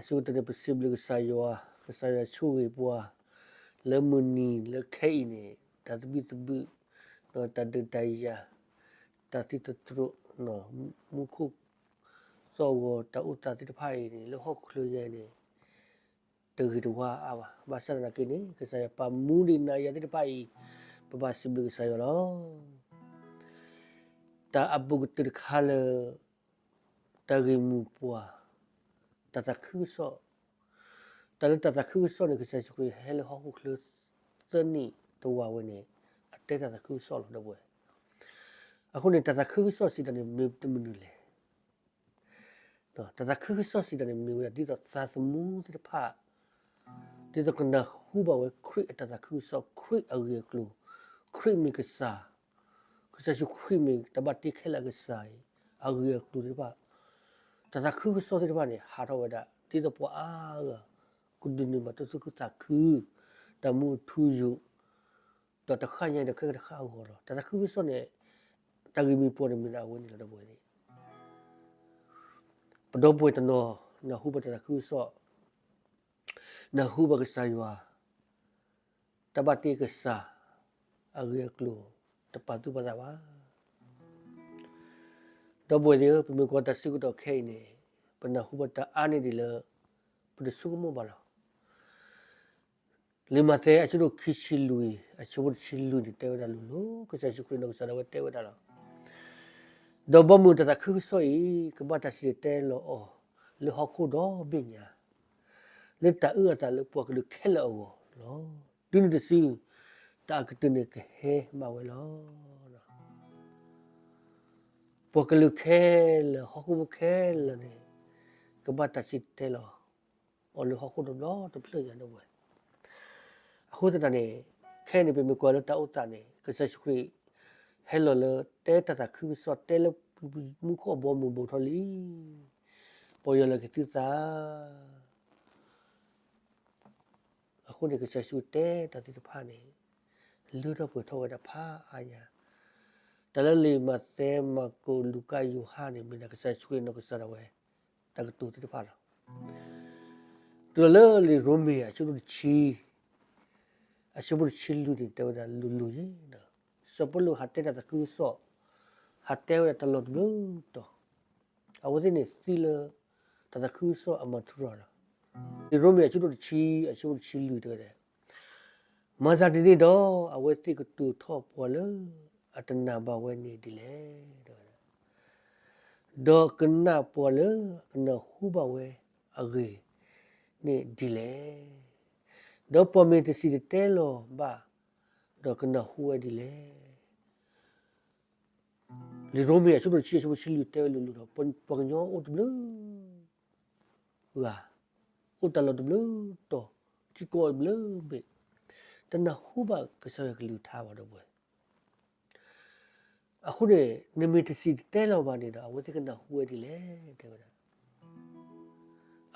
so the possible sayo chui boa lemuni le kaine that be the boot no that the daya that it true no muku so ta uta ti phai ni le hok khlu ye ni từ từ qua à ba sa na kini ke saya pa muli na ya ti phai pa ba possible sayo lo ta abu tu khala ta gi mu boa ta ta khu so ta le ta khu so ni ke sa chui hele hok khlu ni to wa we ni ate ta khu so lo do we အခုနေတာခူးဆော့စီတယ်မြေတမနူလေတော့တခူးဆော့စီတယ်မြေရဒီတော့သာသမူးတဲ့ဖာဒီတော့ကနဟူဘဝခရစ်တခူးဆော့ခရစ်အရေကလူခရစ်မီကစားကစားရှုခရစ်မီတပတ်တိခဲလာကစားအရေကလူဒီပါတခူးဆော့တဲ့ဖာနေဟာတော့ဝဒဒီတော့ပွားကုဒနီမတစုကတခူးတမှုထူယူတော့တခါညတဲ့ခက်ခါဟောတော့တခူးဆော့နေတဂီမီပေါ်နေမလာဝင်နေတော့ဘွယ်လေးပဒဘွယ်တနောနဟုဘတခုဆော့နဟုဘကဆာယွာတဘတိကဆာအဂေကလိုတပတူပဇာဝါတော့ဘွယ်လေးပမေကောတဆုကတော့ခဲနေပနဟုဘတအာနေဒီလပဒဆုကမောဘလာလေမတဲအချို့ခိချီလူအချို့ချီလူတဲ့ဝဒလူလို့ကစားရှုခရနောဆာဝတဲဝဒလာတော့ဘမှုတတခုဆိုဤကဘာတစီတဲလောလေဟခုတော့ဘိညာလေတာဥတာလေပုကလူခဲလောနော်ဒုန်တစီတာကတနေကဟဲမဝဲလောပုကလူခဲလောဟခုခဲလောနေကဘာတစီတဲလောလေဟခုတော့တပြည့်ရတော့ဝဲအခုတတနေခဲနေပြီမကွာလို့တာဥတာနေကစားရှုခရဟဲလိုလေတဲတတခုစောတဲလမှုခောဘောမှုဘောထလီပေါ်ရလကတိတာအခုဒီကစားရှုတဲတတိတဖာနေလူတော့ပွေထောဝဒဖာအာညာတလလီမတဲမကိုလူကယူဟာနေမင်းကစားရှုနေကစားရဝဲတကတူတိတဖာလားတူလလီရိုမီယာချိုချီအချိုချီလူတဲ့ဝဒလူကြီးနော်စပလူဟာတဲတကူဆော့ဟာတဲဝတလော့လို့တော့အဝသိနေစီလတတကူဆော့အမထူရတာဒီရိုမီအချိုချီလူတဲ့မဇာဒီနေတော့အဝသိကတူထော့ပေါ်လအတနာဘဝနေဒီလေတော့ကနာပေါ်လကနဟူဘဝအဂေနေဒီလေတော့ပေါ်မီတစီတဲလောဘာတော့ကနဟူဝဒီလေလေရိုမီအချို့ချီလူတဲလူတော့ပညောဥတဘလူဟာဥတလောတဘလူတော့ချီကိုဘလူဘေတနဟူဘကဆောရကလူထားပါတော့ဘွယ်အခုနေမီတစီတဲလောပါနေတာဝတိကနဟူဝဒီလေတဲ့ဝဒ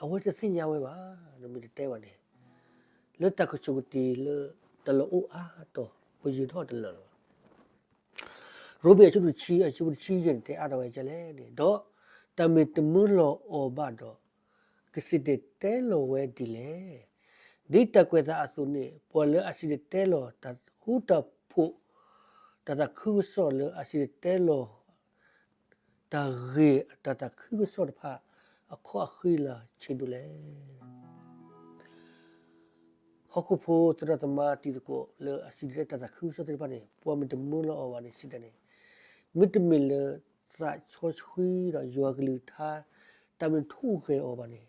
အဝတ်သိညာဝဲပါနမီတဲဝနေလွတ်တကချုတီလတလောအားတော့ပဂျီတော့တလောရိုဘီအချို့ချီရင်တဲ့အားတော့ကြလဲနေတော့တမီတမူလောအောဘတော့ကစစ်တဲလောဝဲဒီလေဒီတကွေတာအစုနေပေါ်လအစစ်တဲလောတခုတဖို့တတခုဆောလအစစ်တဲလောတရေတခုဆောတဖာအခုအခီလာချေဒူလေဟခုဖို့တရတမတီကိုလေအစစ်တတခုဆောတဖာနေပေါ်မတမူလောအောဝနေစစ်တဲ့မစ်မီလသာချောချွီရယောဂလူထားတမန်ထုခဲအောပါနေ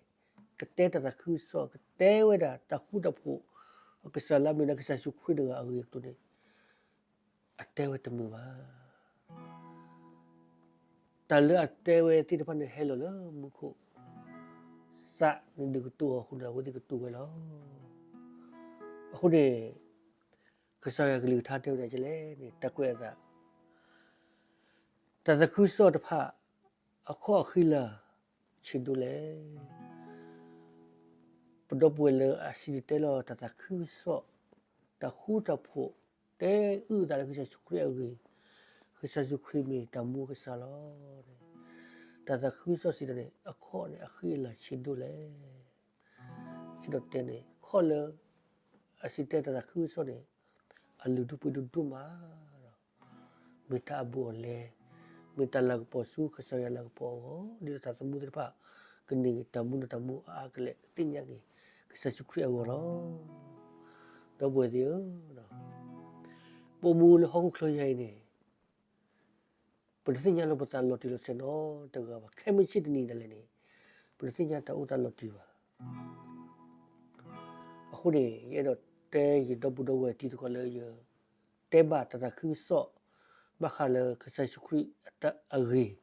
ကတဲတခုဆောကတဲဝဲတာတခုတဖို့ကဆလာမင်းကဆရှုခွေးတော့အရေတူနေအတဲဝဲတမူပါတလအတဲဝဲတိတဖာနေဟဲလိုလမခုစနေဒီကတူခုနဝဒီကတူဝဲလောအခုနေကဆရကလူထားတဲ့ကြလေနေတကွဲတာတတခုစောတဖာအခုခီလာချင်တူလေပဒပွေလအစီတဲလောတတခုစောတခုတဖို့တဲဥဒါလည်းခုခရရီခုစစုခရီမီတမှုကစားလောတတခုစောစီတဲ့အခုနေအခီလာချင်တူလေ 이럴 때네 컬러 아시테다 그 소리 알루도 뿌두두마 메타볼레 메탈라고 보수 그서야라고 보고 니다 무들 봐 근데 tamu 아글레 띵냐기 그서 죽크려고로 너 뭐디요 너 뽀무를 하고 클로야이네 버티냐로 버탈 로티로 세노 저거 봐 케미시드니 달래니 버티냐 다 우달 로티와 아후리 얘도 때 더부더 왜 뒤도 걸려요 때바 따다 그서 막할래 그서 죽크리 아기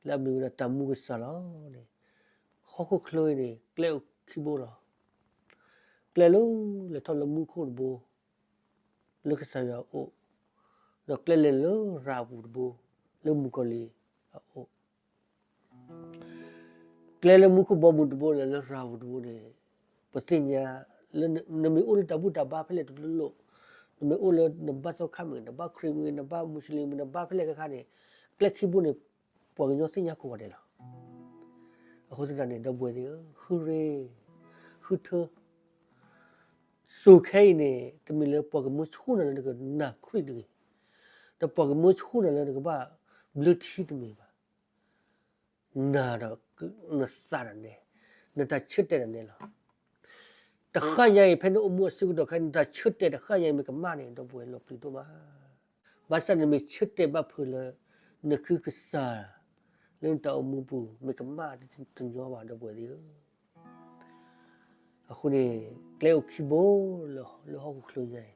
라미우라 tamu 그 살아네 하고 클로이네 클레오 키보라 클레로 레털로 무코르보 르크사야 오 너 클레레로 라부르보 르무콜리 오 클레레 무코 보무드보 레 라부르보네 버티냐 너미 올 타부타 바 플레 둘로 너미 올 너바서 카미 너바 크리미 너바 무슬림 너바 플레 카네 클레 키보네 뽀뇨 티냐 코데라 호드다네 더보디요 후레 후터 수케이네 때밀레 뽀그무 추나는 그나 크리디 더 뽀그무 추나는 그바 블루티드미 봐 나라 그나 사라네 나다 쳇대네 다 하냐이 펜 오무 쓰고도 간다 쳇대 하냐이 그 마네 더 보여 로피도 마 바사네 미 쳇대 바 풀어 너그 그사 렌타 오무부 메가 마디 튼ጆ 바도 보여 아후네 클레오 키보 로 하고 클로제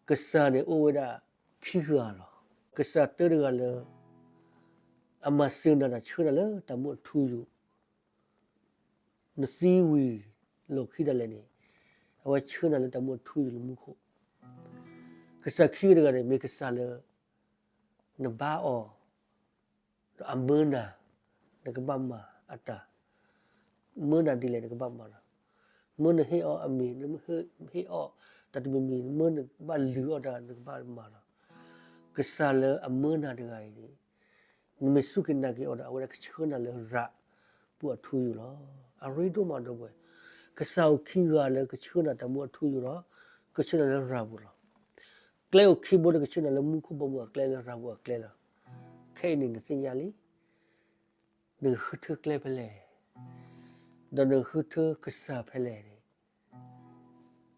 그사네 오다 키가로 그사 뜨르가로 아마 쓰나다 쳐라로 다모 투유 너시위 로 키달레니 아와 쳐나로 다모 투유 무코 그사 키르가네 메그살로 너바어 amena nagabama ata mena dile nagabama mena he o ami he o tatumi mena ba lu oda nagabama kesala amena dengai ni mesukina ki oda awara kchona le ra pu athu yu lo arido ma do bwe kesau khiga le kchona ta mu athu yu lo kchona le ra bu lo kleo khibo le kchona le mu khu bo mu kle le ra bu kle la khe ni tin ya li de huthu kle pele da de huthu ksa pele ni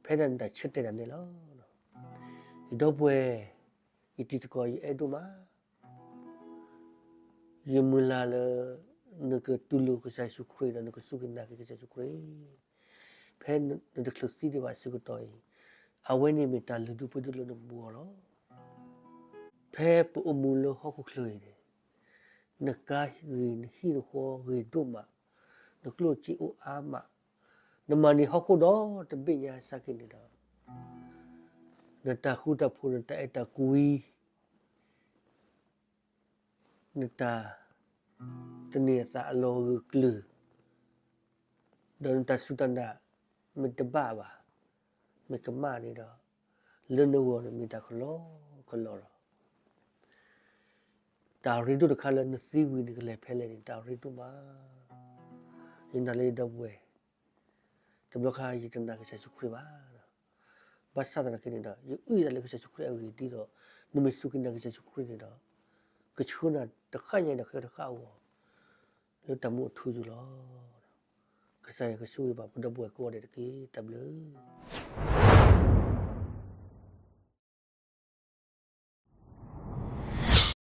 phedan da chit de ne lo do bwe iti ko e do ma yemula le ne ke tulu ke sa su khri da ne ke su kinda ke sa su khri phen de khlosi de ba su ko toy aweni me ta lu du pu du lo no bu lo phe pu mu lo ho ku khloi de ne ka hi hi ro ho ri do ma ne klo chi o a ma ne ma ni ho ko do te bi nya sa kin de do ne ta khu ta phu ne ta e ta kui ne ta te ne sa lo ru klu don ta su ta na me te ba ba me ka ma ni do le no wo ne me ta khlo roတာရီတို့တခါလဲနစီဝီဒီကလေးဖဲလဲနေတာရီတို့မှာရင်တလေးတော့ဝဲတဘခါရီတနာကချက်စုခရပါဘာသာတကနေတာယူဥရလေးကချက်စုခရအဝီတီတော့နမစုကင်းကချက်စုခရနေတော့ကချုနာတခါညနေခရတခါဝလေတမှုထူးကြလောကစားရကဆူပါဘဒဘွယ်ကိုရတဲ့ကေတဘလ